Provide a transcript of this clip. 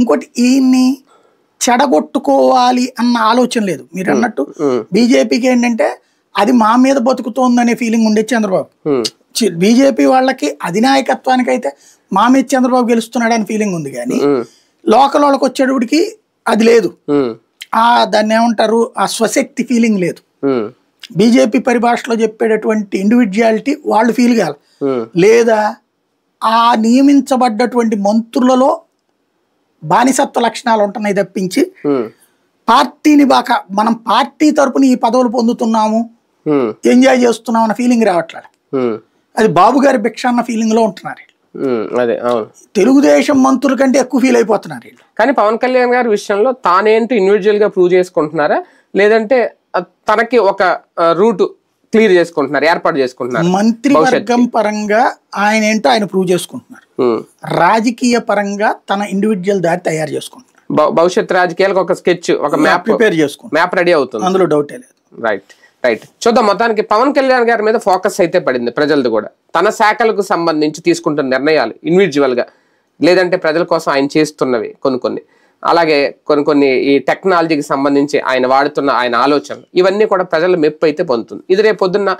ఇంకోటి ఈయన్ని చెడగొట్టుకోవాలి అన్న ఆలోచన లేదు. మీరు అన్నట్టు బీజేపీకి ఏంటంటే అది మా మీద బతుకుతోందనే ఫీలింగ్ ఉండే చంద్రబాబు. బీజేపీ వాళ్ళకి అధినాయకత్వానికి అయితే మా మీద చంద్రబాబు గెలుస్తున్నాడు అని ఫీలింగ్ ఉంది, కానీ లోకల్ వాళ్ళకి వచ్చేటప్పటికి అది లేదు. దాన్ని ఏమంటారు, ఆ స్వశక్తి ఫీలింగ్ లేదు. బీజేపీ పరిభాషలో చెప్పేటటువంటి ఇండివిజువాలిటీ వాళ్ళు ఫీల్ కావాలి, లేదా ఆ నియమించబడ్డటువంటి మంత్రులలో బానిసత్వ లక్షణాలు ఉంటున్నాయి తప్పించి పార్టీని బాగా మనం పార్టీ తరపున ఈ పదవులు పొందుతున్నాము, ఎంజాయ్ చేస్తున్నాం అన్న ఫీలింగ్ రావట్లేదు. అది బాబు గారి భిక్ష అన్న ఫీలింగ్ లో ఉంటున్నారు. అదే అవును, తెలుగుదేశం మంత్రుల కంటే ఎక్కువ ఫీల్ అయిపోతున్నారు వీళ్ళు. కానీ పవన్ కళ్యాణ్ గారి విషయంలో తానేంటో ఇండివిజువల్ గా ప్రూవ్ చేసుకుంటున్నారా, లేదంటే తనకి ఒక రూట్ క్లియర్ చేసుకుంటున్నారు, ఏర్పాటు చేసుకుంటున్నారు? మంత్రివర్గం పరంగా ఆయన ఏంటో ఆయన ప్రూవ్ చేసుకుంటున్నారు, రాజకీయ పరంగా తన ఇండివిజువల్ దారి తయారు చేసుకుంటున్నారు. భవిష్యత్ రాజకీయాలకు ఒక స్కెచ్, ఒక మ్యాప్ ప్రిపేర్ చేసుకుంటారు, మ్యాప్ రెడీ అవుతుంది, అందులో డౌటే లేదు. రైట్ రైట్ చూద్దాం. మొత్తానికి పవన్ కళ్యాణ్ గారి మీద ఫోకస్ అయితే పడింది ప్రజలది కూడా, తన శాఖలకు సంబంధించి తీసుకుంటున్న నిర్ణయాలు ఇండివిజువల్ గా, లేదంటే ప్రజల కోసం ఆయన చేస్తున్నవి కొన్ని, అలాగే కొన్ని ఈ టెక్నాలజీకి సంబంధించి ఆయన వాడుతున్న ఆయన ఆలోచనలు, ఇవన్నీ కూడా ప్రజల మెప్పు అయితే పొందుతుంది. ఇది రేపు పొద్దున్న